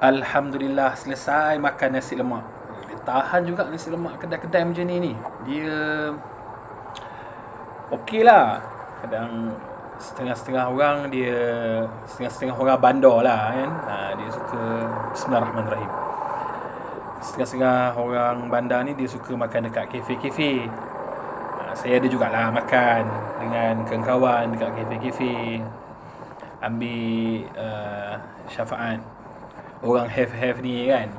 Alhamdulillah selesai makan nasi lemak. Dia tahan juga nasi lemak kedai-kedai macam ni. Dia okey lah. Kadang setengah-setengah orang dia, setengah-setengah orang bandar lah kan. Dia suka Bismillahirrahmanirrahim. Setengah-setengah orang bandar ni dia suka makan dekat kafe-kafe. Saya ada jugalah makan dengan kawan-kawan dekat kafe-kafe. Ambil syafaat orang have ni kan.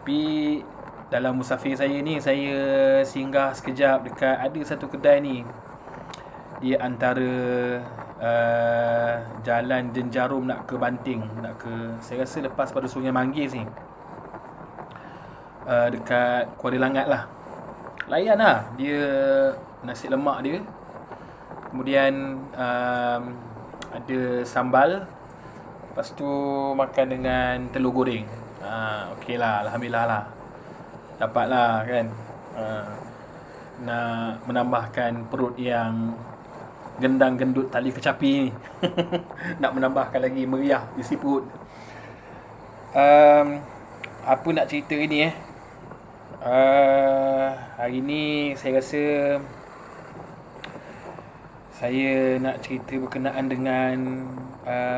Tapi dalam musafir saya ni, saya singgah sekejap dekat ada satu kedai ni. Dia antara jalan Jenjarum nak ke Banting, saya rasa lepas pada Sungai Manggis ni, dekat Kuala Langat lah. Layan lah dia nasi lemak dia. Kemudian ada sambal. Lepas tu makan dengan telur goreng. Okey lah, Alhamdulillah lah. Dapat lah kan. Nak menambahkan perut yang gendang gendut tali kecapi ni. Nak menambahkan lagi meriah isi perut. Apa nak cerita ni hari ni saya rasa saya nak cerita berkenaan dengan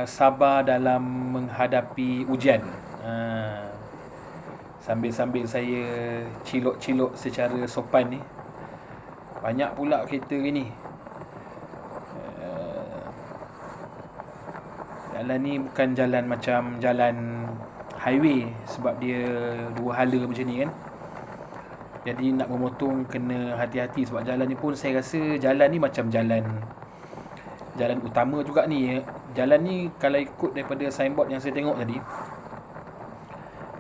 sabar dalam menghadapi ujian. Sambil-sambil saya cilok-cilok secara sopan ni. Banyak pula kereta ni. Jalan ni bukan jalan macam jalan highway, sebab dia dua hala macam ni kan. Jadi nak memotong kena hati-hati, sebab jalan ni pun saya rasa jalan ni macam jalan utama juga ni. Jalan ni kalau ikut daripada signboard yang saya tengok tadi,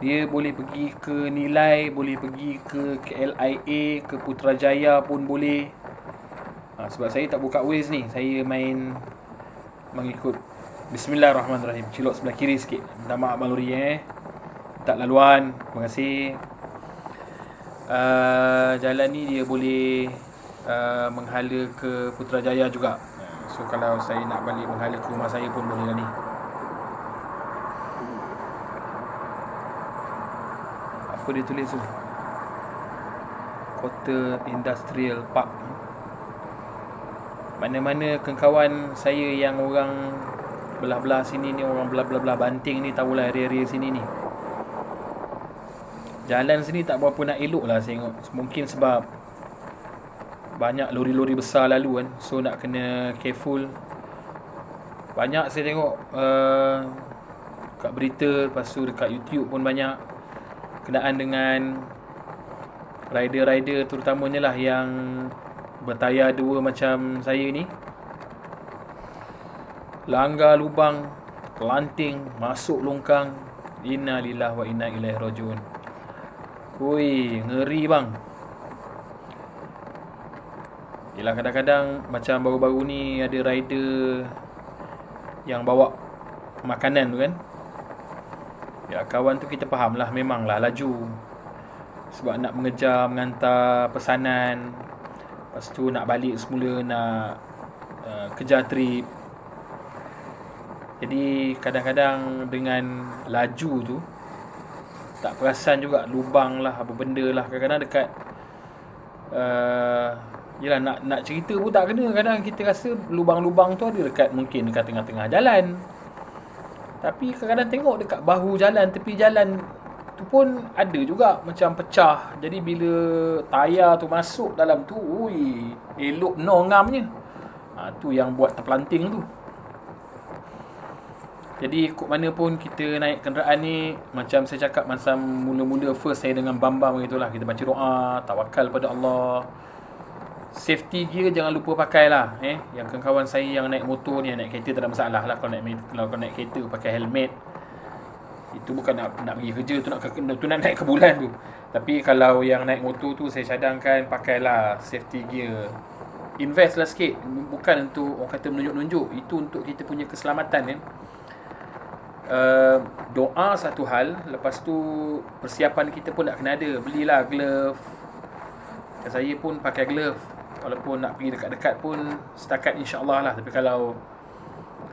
dia boleh pergi ke Nilai, boleh pergi ke KLIA, ke Putrajaya pun boleh. Sebab saya tak buka Waze ni, saya main mengikut Bismillahirrahmanirrahim. Cilok sebelah kiri sikit. Minta maaf Abang Luri tak laluan. Terima kasih. Jalan ni dia boleh menghala ke Putrajaya juga. So kalau saya nak balik menghala ke rumah saya pun boleh lah ni. Apa dia tulis tu? Kota Industrial Park. Mana-mana kawan saya yang orang belah-belah sini ni, orang belah-belah Banting ni, tahulah area-area sini ni. Jalan sini tak berapa nak elok lah saya tengok. Mungkin sebab banyak lori-lori besar lalu kan. So nak kena careful. Banyak saya tengok kat berita, lepas tu dekat YouTube pun banyak kenaan dengan rider-rider terutamanya lah yang bertayar dua macam saya ni. Langgar lubang, kelanting, masuk longkang. Inna lillahi wa inna ilaihi rajiun. Ui, ngeri bang. Yelah kadang-kadang macam baru-baru ni ada rider yang bawa makanan tu kan. Ya kawan tu kita faham lah, memang lah laju. Sebab nak mengantar pesanan. Lepas tu nak balik semula, nak kejar trip. Jadi kadang-kadang dengan laju tu tak perasan juga lubang lah, apa benda lah. Kadang-kadang dekat yelah nak cerita pun tak kena. Kadang kita rasa lubang-lubang tu ada mungkin dekat tengah-tengah jalan. Tapi kadang-kadang tengok dekat bahu jalan, tepi jalan tu pun ada juga macam pecah. Jadi bila tayar tu masuk dalam tu, elok nongamnya. Tu yang buat terpelanting tu. Jadi ikut mana pun kita naik kenderaan ni, macam saya cakap masa mula-mula first saya dengan bambam begitulah, kita baca doa, tawakal pada Allah. Safety gear jangan lupa pakai lah. Yang kawan saya yang naik motor ni, naik kereta tak ada masalah lah. Kalau naik kereta pakai helmet, itu bukan nak pergi kerja tu, nak naik ke bulan tu. Tapi kalau yang naik motor tu, saya cadangkan pakailah safety gear. Invest lah sikit. Bukan untuk orang kata menunjuk-nunjuk, itu untuk kita punya keselamatan kan. Doa satu hal, lepas tu persiapan kita pun nak kena ada. Belilah glove. Saya pun pakai glove. Walaupun nak pergi dekat-dekat pun setakat insya-Allah lah. Tapi kalau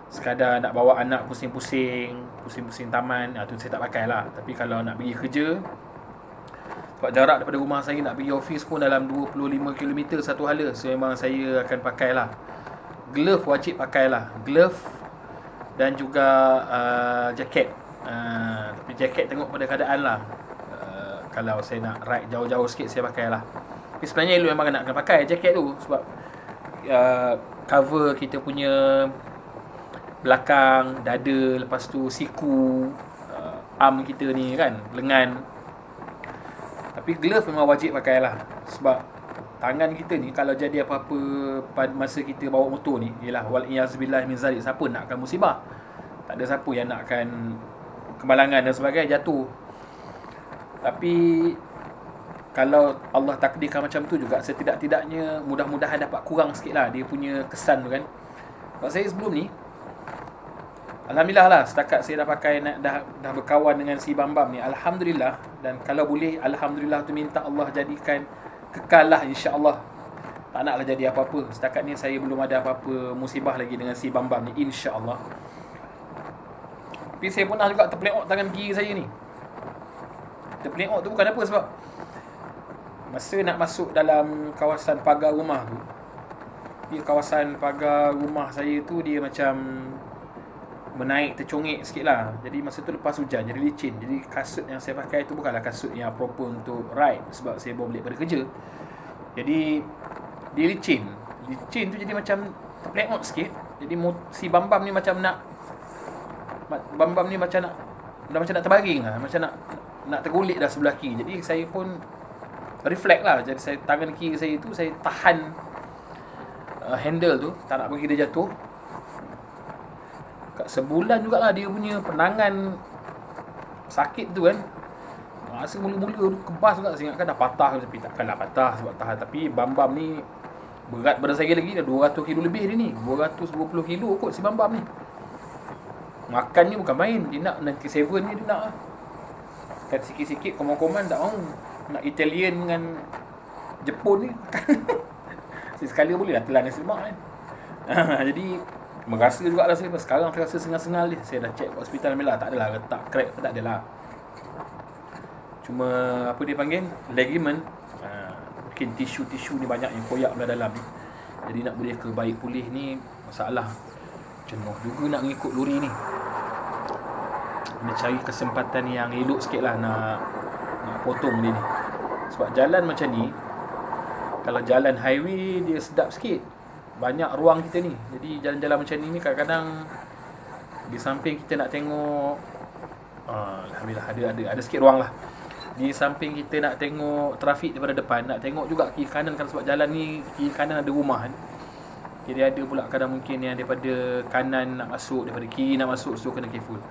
sekadar nak bawa anak pusing-pusing taman, tu saya tak pakai lah. Tapi kalau nak pergi kerja, sebab jarak daripada rumah saya nak pergi office pun dalam 25 km satu hala, so memang saya akan pakai lah. Glove wajib pakai lah, glove dan juga jaket. Tapi jaket tengok pada keadaan lah. Kalau saya nak ride jauh-jauh sikit, saya pakai lah. Tapi sebenarnya elok memang nak kena pakai jaket tu, sebab cover kita punya belakang, dada, lepas tu siku, arm kita ni kan, lengan. Tapi glove memang wajib pakai lah, sebab tangan kita ni kalau jadi apa-apa pada masa kita bawa motor ni, ialah wal-iyazbillah min zalik, siapa nakkan musibah? Tak ada siapa yang nakkan kemalangan dan sebagainya, jatuh. Tapi kalau Allah takdirkan macam tu juga, setidak-tidaknya mudah-mudahan dapat kurang sikit lah dia punya kesan tu kan. Sebab saya sebelum ni, alhamdulillah lah, setakat saya dah pakai, dah berkawan dengan si Bambam ni, alhamdulillah. Dan kalau boleh, alhamdulillah tu minta Allah jadikan kekal lah, insya-Allah. Tak naklah jadi apa-apa. Setakat ni saya belum ada apa-apa musibah lagi dengan si Bambam ni, insya-Allah. Tapi saya pernah juga terpeleok tangan kiri saya ni. Terpeleok tu bukan apa, sebab masa nak masuk dalam kawasan pagar rumah tu, dia kawasan pagar rumah saya tu dia macam menaik tercongek sikit lah. Jadi masa tu lepas hujan, jadi licin. Jadi kasut yang saya pakai tu bukanlah kasut yang proper untuk ride, sebab saya baru balik pada kerja. Jadi dia licin. Licin tu jadi macam terpeleot sikit. Jadi si Bambam ni macam nak dah macam nak terbaring lah, macam nak tergolek dah sebelah kiri. Jadi saya pun reflect lah. Jadi saya, tangan kiri saya tu saya tahan handle tu, tak nak bagi dia jatuh. Kat sebulan jugalah dia punya penangan sakit tu kan. Rasa mula-mula tu kebas juga, saya ingatkan dah patah, tapi takkanlah patah sebab tahan. Tapi Bambam ni berat pada saya lagi, dah 200 kilo lebih dia ni. 220 kilo kot si Bambam ni. Makan ni bukan main, dia nak 97 ni dia nak lah. Kan sikit-sikit komen-komen tak mahu. Nak Italian dengan Jepun ni sekali boleh lah telan nasi lemak kan. Jadi merasa jugalah saya, sekarang saya rasa sengal-sengal dia. Saya dah check hospital, Alhamdulillah tak adalah retak, crack tak adalah. Cuma apa dia panggil, ligament, mungkin tisu-tisu ni banyak yang koyak belah dalam ni. Jadi nak boleh ke baik pulih ni masalah. Jenuh juga nak ngikut lori ni. Kena cari kesempatan yang elok sikit lah nak potong dia ni. Sebab jalan macam ni, kalau jalan highway dia sedap sikit, banyak ruang kita ni. Jadi jalan-jalan macam ni kadang-kadang di samping kita nak tengok, alhamdulillah ada sikit ruang lah. Di samping kita nak tengok trafik daripada depan, nak tengok juga kiri kanan kan, sebab jalan ni kiri kanan ada rumah kan. Jadi ada pula kadang mungkin yang daripada kanan nak masuk, daripada kiri nak masuk, so kena careful.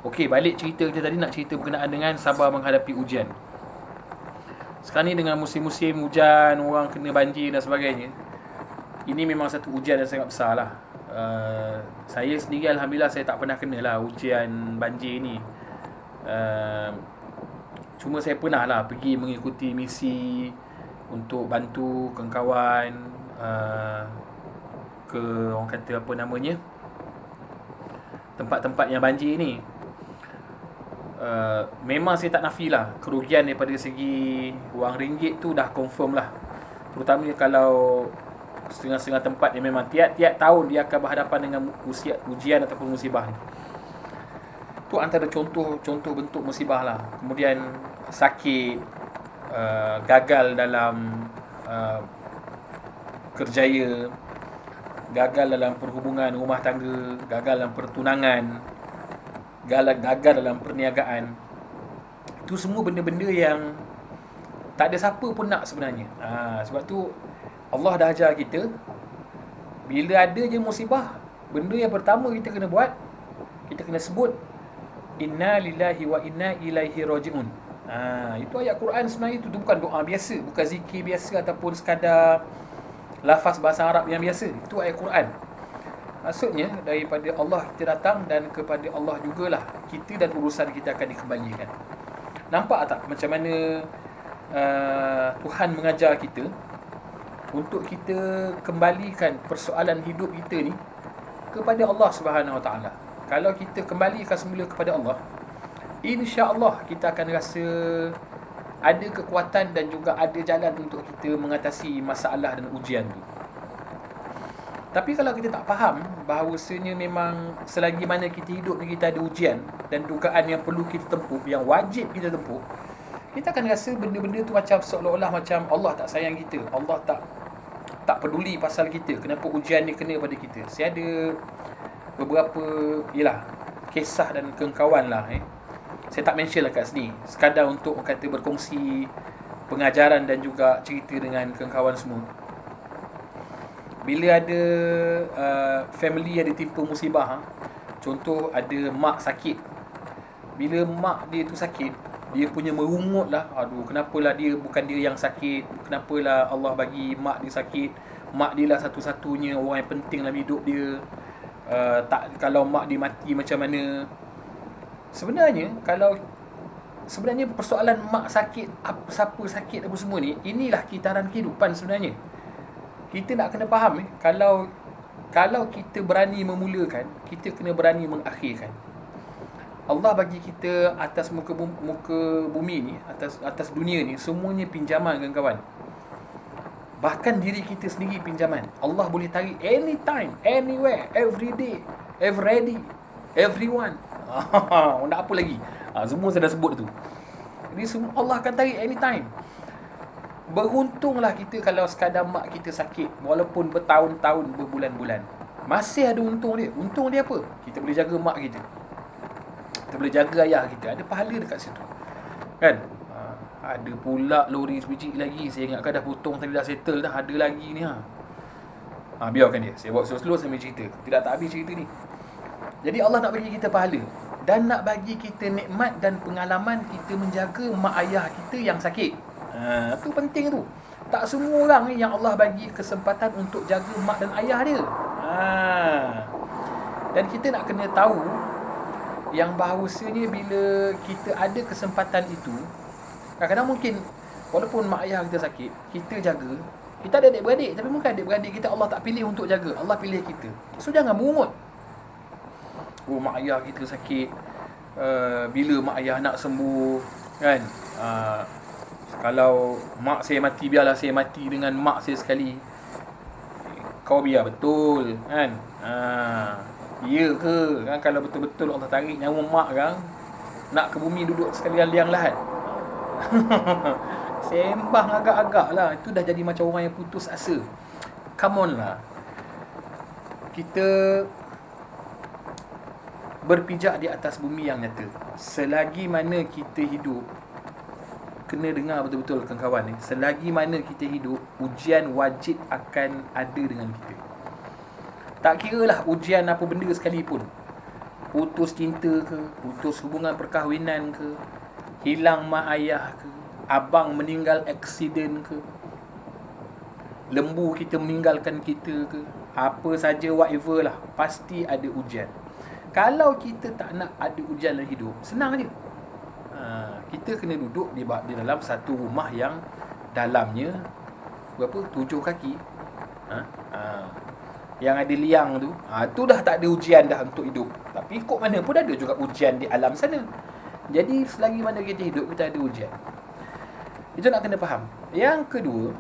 Okey, balik cerita kita tadi, nak cerita berkenaan dengan sabar menghadapi ujian. Sekarang ni dengan musim-musim hujan, orang kena banjir dan sebagainya, ini memang satu ujian yang sangat besar lah. Saya sendiri alhamdulillah saya tak pernah kena lah ujian banjir ni. Cuma saya pernah lah pergi mengikuti misi untuk bantu kawan-kawan ke, orang kata apa namanya, tempat-tempat yang banjir ni. Memang saya tak nafi lah, kerugian daripada segi wang ringgit tu dah confirm lah. Terutamanya kalau setengah-setengah tempat yang memang tiap-tiap tahun dia akan berhadapan dengan ujian ataupun musibah ni. Tu antara contoh bentuk musibah lah. Kemudian sakit, gagal dalam kerjaya, gagal dalam perhubungan rumah tangga, gagal dalam pertunangan, gagal dalam perniagaan. Itu semua benda-benda yang tak ada siapa pun nak sebenarnya. Sebab tu Allah dah ajar kita, bila ada je musibah, benda yang pertama kita kena buat, kita kena sebut inna lillahi wa inna ilaihi raji'un. Itu ayat Quran sebenarnya. Itu bukan doa biasa, bukan zikir biasa ataupun sekadar lafaz bahasa Arab yang biasa. Itu ayat Quran. Maksudnya daripada Allah kita datang dan kepada Allah jugalah kita dan urusan kita akan dikembalikan. Nampak tak macam mana Tuhan mengajar kita untuk kita kembalikan persoalan hidup kita ni kepada Allah Subhanahu Wa Taala. Kalau kita kembalikan semula kepada Allah, insya-Allah kita akan rasa ada kekuatan dan juga ada jalan untuk kita mengatasi masalah dan ujian tu. Tapi kalau kita tak faham bahawasanya memang selagi mana kita hidup ni kita ada ujian dan dugaan yang perlu kita tempuh, yang wajib kita tempuh, kita akan rasa benda-benda tu macam seolah-olah macam Allah tak sayang kita, Allah tak peduli pasal kita, kenapa ujian ni kena pada kita. Saya ada beberapa kisah dan kawan lah saya tak mention lah kat sini, sekadar untuk kata berkongsi pengajaran dan juga cerita dengan kawan semua. Bila ada family yang ditimpa musibah, contoh ada mak sakit. Bila mak dia tu sakit, dia punya merungut lah, aduh kenapalah dia, bukan dia yang sakit, kenapalah Allah bagi mak dia sakit, mak dia lah satu-satunya orang yang penting dalam hidup dia. Kalau mak dia mati macam mana. Sebenarnya persoalan mak sakit, siapa sakit apa semua ni, inilah kitaran kehidupan sebenarnya. Kita nak kena faham kalau kita berani memulakan, kita kena berani mengakhirkan. Allah bagi kita atas muka bumi ni, atas dunia ni, semuanya pinjaman kawan-kawan. Bahkan diri kita sendiri pinjaman. Allah boleh tarik anytime, anywhere, every day, every everyone. Nak apa lagi? Semua saya dah sebut tu. Jadi semua Allah akan tarik anytime. Beruntunglah kita kalau sekadar mak kita sakit, walaupun bertahun-tahun, berbulan-bulan, masih ada untung dia. Untung dia apa? Kita boleh jaga mak kita, kita boleh jaga ayah kita, ada pahala dekat situ, kan? Ada pula lori sebiji lagi, saya ingatkan dah potong tadi, dah settle dah, ada lagi ni. Biarkan dia, saya buat slow-slow sambil cerita, tidak tak habis cerita ni. Jadi Allah nak bagi kita pahala dan nak bagi kita nikmat dan pengalaman kita menjaga mak ayah kita yang sakit. Tu penting tu. Tak semua orang ni yang Allah bagi kesempatan untuk jaga mak dan ayah dia. Dan kita nak kena tahu yang bahawasanya bila kita ada kesempatan itu, kadang-kadang mungkin walaupun mak ayah kita sakit, kita jaga. Kita ada adik-beradik, tapi mungkin adik-beradik kita Allah tak pilih untuk jaga, Allah pilih kita. So jangan mungut. Mak ayah kita sakit, bila mak ayah nak sembuh, kan? Kalau mak saya mati, biarlah saya mati dengan mak saya sekali. Kau biar betul, kan? Ya ke? Kan, kalau betul-betul Allah tarik nyawa mak kan, nak ke bumi duduk sekali liang lahat. Sembang agak-agak lah. Itu dah jadi macam orang yang putus asa. Come on lah. Kita berpijak di atas bumi yang nyata. Selagi mana kita hidup, kena dengar betul-betul kawan-kawan ni, selagi mana kita hidup, ujian wajib akan ada dengan kita. Tak kira lah ujian apa benda sekalipun. Putus cinta ke, putus hubungan perkahwinan ke, hilang mak ayah ke, abang meninggal aksiden ke, lembu kita meninggalkan kita ke, apa saja, whatever lah, pasti ada ujian. Kalau kita tak nak ada ujian dalam hidup, senang je. Kita kena duduk di dalam satu rumah yang dalamnya berapa? 7 kaki. Yang ada liang tu, tu dah tak ada ujian dah untuk hidup. Tapi kok mana pun ada juga ujian di alam sana. Jadi selagi mana kita hidup, kita ada ujian. Itu nak kena faham. Yang kedua,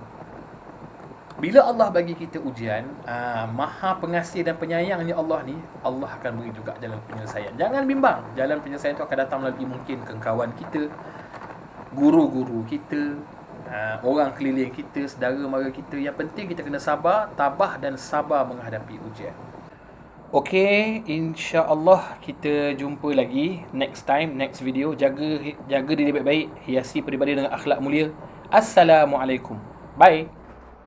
bila Allah bagi kita ujian, Maha pengasih dan penyayangnya Allah ni, Allah akan beri juga jalan penyelesaian. Jangan bimbang, jalan penyelesaian tu akan datang melalui mungkin kawan kita, guru-guru kita, orang keliling kita, saudara mara kita. Yang penting kita kena sabar, tabah dan sabar menghadapi ujian. Okey, insya-Allah kita jumpa lagi next time, next video. Jaga diri baik-baik, hiasi peribadi dengan akhlak mulia. Assalamualaikum. Bye.